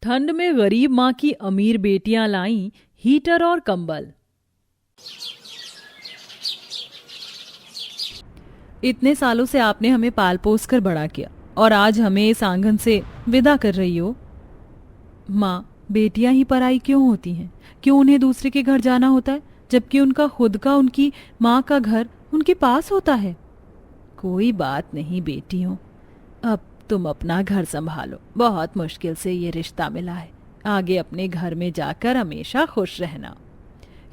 ठंड में गरीब माँ की अमीर बेटियां लाईं हीटर और कंबल। इतने सालों से आपने हमें पाल पोस कर बड़ा किया और आज हमें इस आंगन से विदा कर रही हो। माँ, बेटियां ही पराई क्यों होती हैं? क्यों उन्हें दूसरे के घर जाना होता है, जबकि उनका खुद का, उनकी माँ का घर उनके पास होता है? कोई बात नहीं बेटियों, अब तुम अपना घर संभालो। बहुत मुश्किल से ये रिश्ता मिला है, आगे अपने घर में जाकर हमेशा खुश रहना।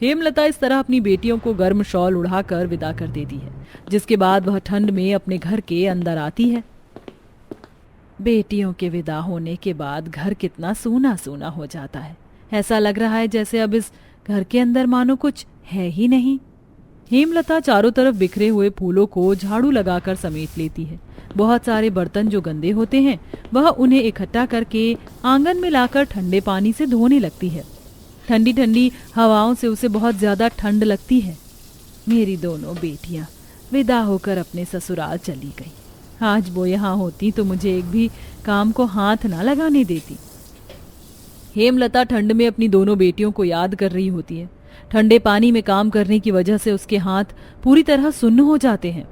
हेमलता इस तरह अपनी बेटियों को गर्म शॉल उड़ाकर विदा कर देती है, जिसके बाद वह ठंड में अपने घर के अंदर आती है। बेटियों के विदा होने के बाद घर कितना सूना सूना हो जाता है। ऐसा लग रहा है जैसे अब इस घर के अंदर मानो कुछ है ही नहीं। हेमलता चारों तरफ बिखरे हुए फूलों को झाड़ू लगाकर समेट लेती है। बहुत सारे बर्तन जो गंदे होते हैं वह उन्हें इकट्ठा करके आंगन में लाकर ठंडे पानी से धोने लगती है। ठंडी ठंडी हवाओं से उसे बहुत ज्यादा ठंड लगती है। मेरी दोनों बेटियां विदा होकर अपने ससुराल चली गई। आज वो यहाँ होती तो मुझे एक भी काम को हाथ ना लगाने देती। हेमलता ठंड में अपनी दोनों बेटियों को याद कर रही होती है। ठंडे पानी में काम करने की वजह से उसके हाथ पूरी तरह सुन्न हो जाते हैं।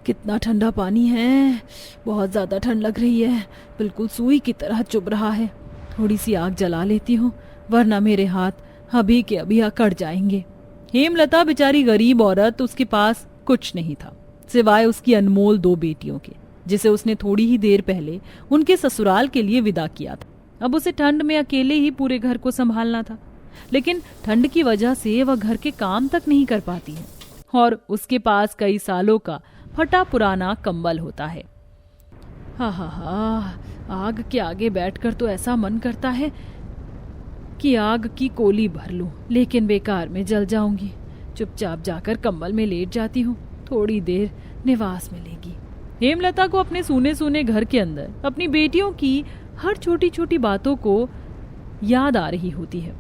कितना ठंडा पानी है, बहुत ज्यादा ठंड लग रही है, बिल्कुल सुई की तरह चुभ रहा है। थोड़ी सी आग जला लेती हूँ, वरना मेरे हाथ अभी के अभी अकड़ जाएंगे। हेमलता बेचारी गरीब औरत, उसके पास कुछ नहीं था सिवाय उसकी अनमोल दो बेटियों के, जिसे उसने थोड़ी ही देर पहले उनके ससुराल के लिए विदा किया था। अब उसे ठंड में अकेले ही पूरे घर को संभालना था, लेकिन ठंड की वजह से वह घर के काम तक नहीं कर पाती है और उसके पास कई सालों का फटा पुराना कंबल होता है। आग के आगे बैठकर तो ऐसा मन करता है कि आग की कोली भर लूं, लेकिन बेकार में जल जाऊंगी। चुपचाप जाकर कंबल में लेट जाती हूँ, थोड़ी देर निवास मिलेगी। हेमलता को अपने सूने सूने घर के अंदर अपनी बेटियों की हर छोटी छोटी बातों को याद आ रही होती है।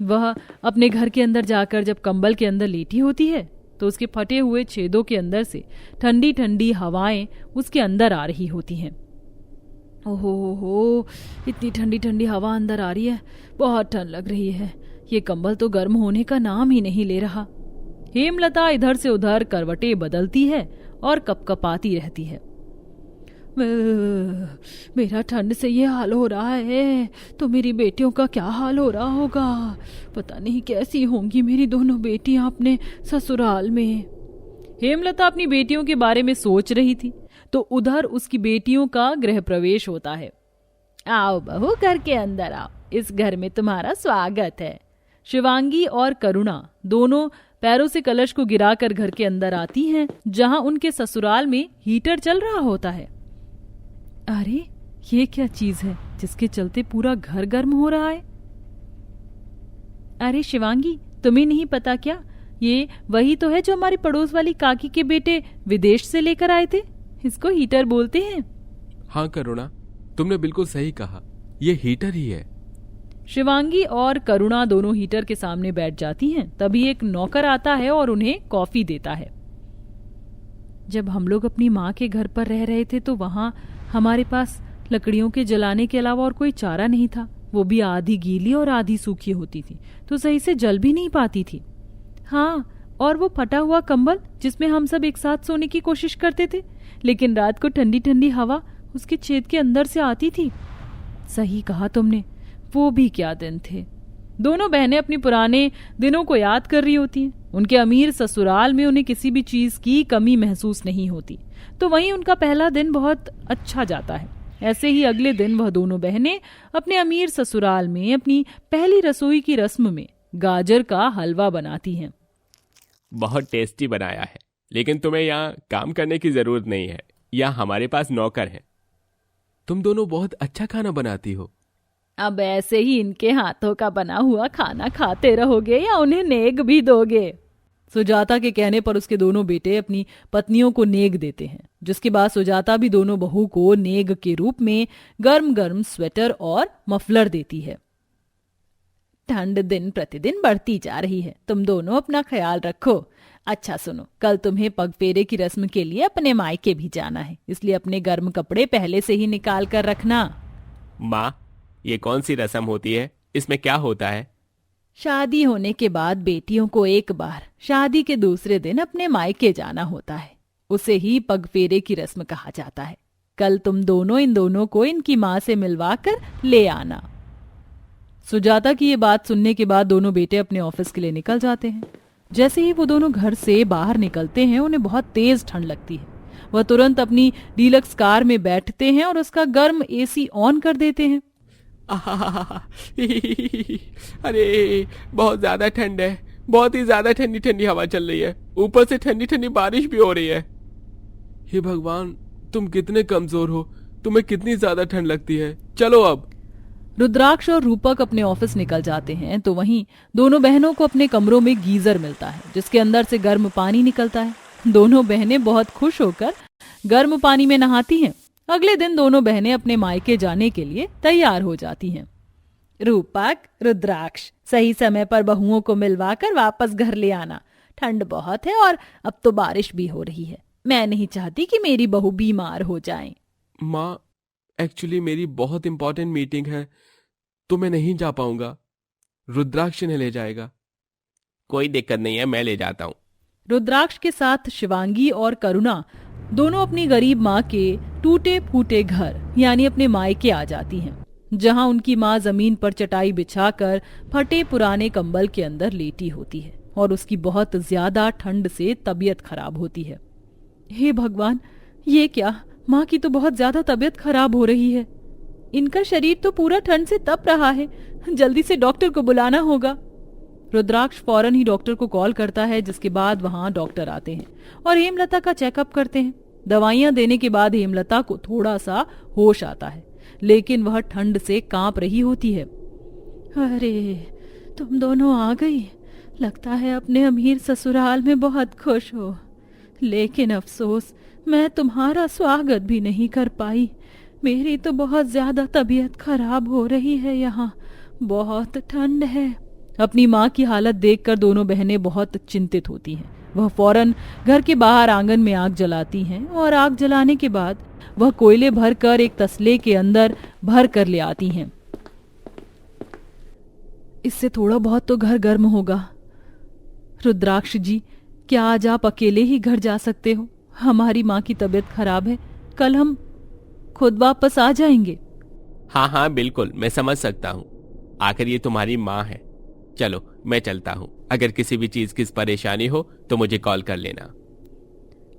वह अपने घर के अंदर जाकर जब कंबल के अंदर लेटी होती है तो उसके फटे हुए छेदों के अंदर से ठंडी ठंडी हवाएं उसके अंदर आ रही होती हैं। ओहो, इतनी ठंडी ठंडी हवा अंदर आ रही है, बहुत ठंड लग रही है। ये कंबल तो गर्म होने का नाम ही नहीं ले रहा। हेमलता इधर से उधर करवटें बदलती है और कपकपाती रहती है। मेरा ठंड से ये हाल हो रहा है तो मेरी बेटियों का क्या हाल हो रहा होगा। पता नहीं कैसी होंगी मेरी दोनों बेटियां अपने ससुराल में। हेमलता अपनी बेटियों के बारे में सोच रही थी तो उधर उसकी बेटियों का गृह प्रवेश होता है। आओ बहू, घर के अंदर आओ, इस घर में तुम्हारा स्वागत है। शिवांगी और करुणा दोनों पैरों से कलश को गिराकर घर के अंदर आती हैं, जहां उनके ससुराल में हीटर चल रहा होता है। अरे, ये क्या चीज है जिसके चलते पूरा घर गर्म हो रहा है? अरे शिवांगी, तुम्हें नहीं पता क्या? ये वही तो है जो हमारी पड़ोस वाली काकी के बेटे विदेश से लेकर आए थे। इसको हीटर बोलते हैं। हाँ करुणा, तुमने बिल्कुल सही कहा, ये हीटर ही है। शिवांगी और करुणा दोनों हीटर के सामने बैठ जाती हैं। तभी एक नौकर आता है और उन्हें कॉफी देता है। जब हम लोग अपनी माँ के घर पर रह रहे थे तो वहां हमारे पास लकड़ियों के जलाने के अलावा और कोई चारा नहीं था। वो भी आधी गीली और आधी सूखी होती थी, तो सही से जल भी नहीं पाती थी। हाँ, और वो फटा हुआ कंबल जिसमें हम सब एक साथ सोने की कोशिश करते थे, लेकिन रात को ठंडी ठंडी हवा उसके छेद के अंदर से आती थी। सही कहा तुमने, वो भी क्या दिन थे। दोनों बहनें अपनी पुराने दिनों को याद कर रही होती हैं। उनके अमीर ससुराल में उन्हें किसी भी चीज की कमी महसूस नहीं होती, तो वहीं उनका पहला दिन बहुत अच्छा जाता है। ऐसे ही अगले दिन वह दोनों बहनें अपने अमीर ससुराल में अपनी पहली रसोई की रस्म में गाजर का हलवा बनाती हैं। बहुत टेस्टी बनाया है, लेकिन तुम्हें यहाँ काम करने की जरूरत नहीं है, यहाँ हमारे पास नौकर है। तुम दोनों बहुत अच्छा खाना बनाती हो। अब ऐसे ही इनके हाथों का बना हुआ खाना खाते रहोगे या उन्हें नेग भी दोगे? सुजाता के कहने पर उसके दोनों बेटे अपनी पत्नियों को नेग देते हैं, जिसके बाद सुजाता भी दोनों बहू को नेग के रूप में गर्म गर्म स्वेटर और मफलर देती है। ठंड दिन प्रतिदिन बढ़ती जा रही है, तुम दोनों अपना ख्याल रखो। अच्छा सुनो, कल तुम्हें पगफेरे की रस्म के लिए अपने मायके भी जाना है, इसलिए अपने गर्म कपड़े पहले से ही निकाल कर रखना। माँ, ये कौन सी रस्म होती है? इसमें क्या होता है? शादी होने के बाद बेटियों को एक बार शादी के दूसरे दिन अपने मायके जाना होता है। उसे ही पगफेरे की रस्म कहा जाता है। कल तुम दोनों इन दोनों को इनकी माँ से मिलवा कर ले आना। सुजाता की ये बात सुनने के बाद दोनों बेटे अपने ऑफिस के लिए निकल जाते हैं। जैसे ही वो दोनों घर से बाहर निकलते हैं, उन्हें बहुत तेज ठंड लगती है। वह तुरंत अपनी डीलक्स कार में बैठते हैं और उसका गर्म एसी ऑन कर देते हैं। आहा, अरे बहुत ज्यादा ठंड है, बहुत ही ज्यादा ठंडी ठंडी हवा चल रही है, ऊपर से ठंडी ठंडी बारिश भी हो रही है। हे भगवान, तुम कितने कमजोर हो, तुम्हें कितनी ज्यादा ठंड लगती है। चलो अब। रुद्राक्ष और रूपक अपने ऑफिस निकल जाते हैं तो वहीं दोनों बहनों को अपने कमरों में गीजर मिलता है, जिसके अंदर से गर्म पानी निकलता है। दोनों बहनें बहुत खुश होकर गर्म पानी में नहाती हैं। अगले दिन दोनों बहनें अपने मायके जाने के लिए तैयार हो जाती हैं। रूपक, रुद्राक्ष, सही समय पर बहुओं को मिलवाकर वापस घर ले आना। ठंड बहुत है और अब तो बारिश भी हो रही है। मैं नहीं चाहती कि मेरी बहू बीमार हो जाए। माँ, एक्चुअली मेरी बहुत इंपॉर्टेंट मीटिंग है तो मैं नहीं जा पाऊंगा। रुद्राक्ष ने ले जाएगा। कोई दिक्कत नहीं है, मैं ले जाता हूँ। रुद्राक्ष के साथ शिवांगी और करुणा दोनों अपनी गरीब माँ के टूटे फूटे घर यानी अपने मायके आ जाती हैं, जहां उनकी माँ जमीन पर चटाई बिछाकर फटे पुराने कंबल के अंदर लेटी होती है और उसकी बहुत ज्यादा ठंड से तबीयत खराब होती है। हे भगवान, ये क्या! माँ की तो बहुत ज्यादा तबीयत खराब हो रही है। इनका शरीर तो पूरा ठंड से तप रहा है। जल्दी से डॉक्टर को बुलाना होगा। रुद्राक्ष फौरन ही डॉक्टर को कॉल करता है, जिसके बाद वहां डॉक्टर आते हैं और हेमलता का चेकअप करते हैं। दवाइयां देने के बाद हेमलता को थोड़ा सा होश आता है, लेकिन वह ठंड से कांप रही होती है। अरे, तुम दोनों आ गई। लगता है अपने अमीर ससुराल में बहुत खुश हो, लेकिन अफसोस मैं तुम्हारा स्वागत भी नहीं कर पाई। मेरी तो बहुत ज्यादा तबीयत खराब हो रही है, यहाँ बहुत ठंड है। अपनी माँ की हालत देखकर दोनों बहनें बहुत चिंतित होती हैं। वह फौरन घर के बाहर आंगन में आग जलाती हैं और आग जलाने के बाद वह कोयले भरकर एक तसले के अंदर भर कर ले आती हैं। इससे थोड़ा बहुत तो घर गर्म होगा। रुद्राक्ष जी, क्या आज आप अकेले ही घर जा सकते हो? हमारी माँ की तबीयत खराब है, कल हम खुद वापस आ जाएंगे। हाँ हाँ बिल्कुल, मैं समझ सकता हूँ। आखिर ये तुम्हारी माँ है। चलो मैं चलता हूँ। अगर किसी भी चीज की परेशानी हो तो मुझे कॉल कर लेना।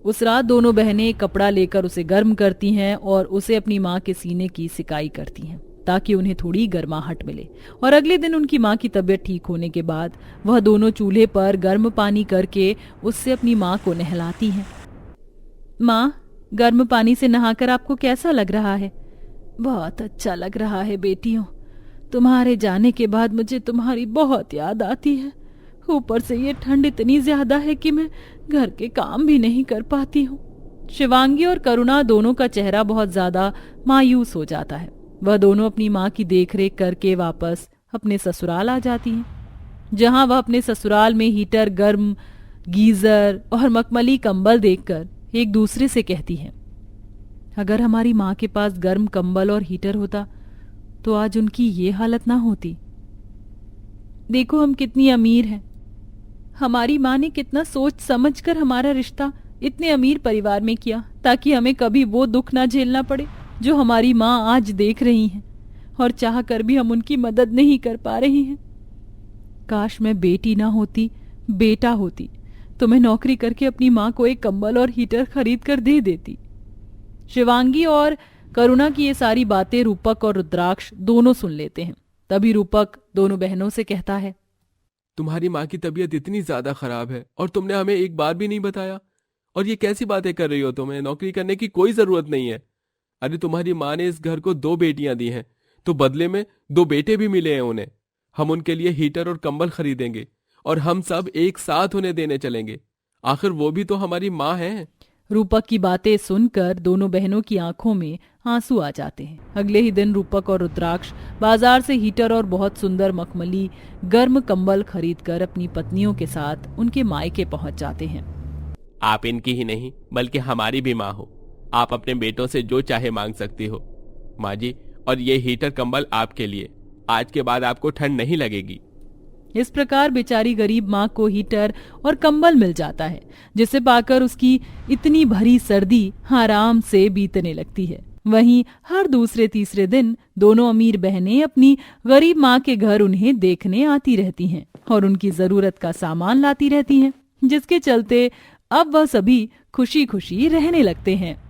उस रात दोनों बहनें एक कपड़ा लेकर उसे गर्म करती हैं और उसे अपनी माँ के सीने की सिकाई करती हैं, ताकि उन्हें थोड़ी गर्माहट मिले। और अगले दिन उनकी माँ की तबीयत ठीक होने के बाद वह दोनों चूल्हे पर गर्म पानी करके उससे अपनी माँ को नहलाती हैं। माँ, गर्म पानी से नहाकर आपको कैसा लग रहा है? बहुत अच्छा लग रहा है बेटियों। तुम्हारे जाने के बाद मुझे तुम्हारी बहुत याद आती है। ऊपर से ये ठंड इतनी ज्यादा है कि मैं घर के काम भी नहीं कर पाती हूँ। शिवांगी और करुणा दोनों का चेहरा बहुत ज्यादा मायूस हो जाता है। वह दोनों अपनी माँ की देखरेख करके वापस अपने ससुराल आ जाती हैं, जहां वह अपने ससुराल में हीटर, गर्म गीजर और मखमली कंबल देखकर एक दूसरे से कहती हैं, अगर हमारी माँ के पास गर्म कंबल और हीटर होता तो आज उनकी ये हालत ना होती। देखो हम कितनी अमीर हैं। हमारी माँ ने कितना सोच समझकर हमारा रिश्ता इतने अमीर परिवार में किया, ताकि हमें कभी वो दुख ना झेलना पड़े जो हमारी माँ आज देख रही हैं, और चाह कर भी हम उनकी मदद नहीं कर पा रही हैं। काश मैं बेटी ना होती, बेटा होती, तो मैं नौकरी करके अपनी माँ को एक कंबल और हीटर खरीद कर दे देती। शिवांगी और करुणा की ये सारी बातें रूपक और रुद्राक्ष दोनों सुन लेते हैं। तभी रूपक दोनों बहनों से कहता है, तुम्हारी माँ की तबीयत इतनी ज्यादा खराब है और तुमने हमें एक बार भी नहीं बताया। और ये कैसी बातें कर रही हो? तुम्हें नौकरी करने की कोई जरूरत नहीं है। अरे तुम्हारी माँ ने इस घर को 2 बेटियां दी हैं, तो बदले में 2 बेटे भी मिले हैं उन्हें। हम उनके लिए हीटर और कंबल खरीदेंगे और हम सब एक साथ उन्हें देने चलेंगे। आखिर वो भी तो हमारी माँ है। रूपक की बातें सुनकर दोनों बहनों की आंखों में आंसू आ जाते हैं। अगले ही दिन रूपक और रुद्राक्ष बाजार से हीटर और बहुत सुंदर मखमली गर्म कंबल खरीदकर अपनी पत्नियों के साथ उनके मायके पहुंच जाते हैं। आप इनकी ही नहीं बल्कि हमारी भी माँ हो। आप अपने बेटों से जो चाहे मांग सकती हो माँ जी, और ये हीटर कंबल आपके लिए। आज के बाद आपको ठंड नहीं लगेगी। इस प्रकार बेचारी गरीब माँ को हीटर और कंबल मिल जाता है, जिसे पाकर उसकी इतनी भरी सर्दी आराम से बीतने लगती है। वहीं हर दूसरे तीसरे दिन दोनों अमीर बहनें अपनी गरीब माँ के घर उन्हें देखने आती रहती हैं और उनकी जरूरत का सामान लाती रहती हैं, जिसके चलते अब वह सभी खुशी खुशी रहने लगते हैं।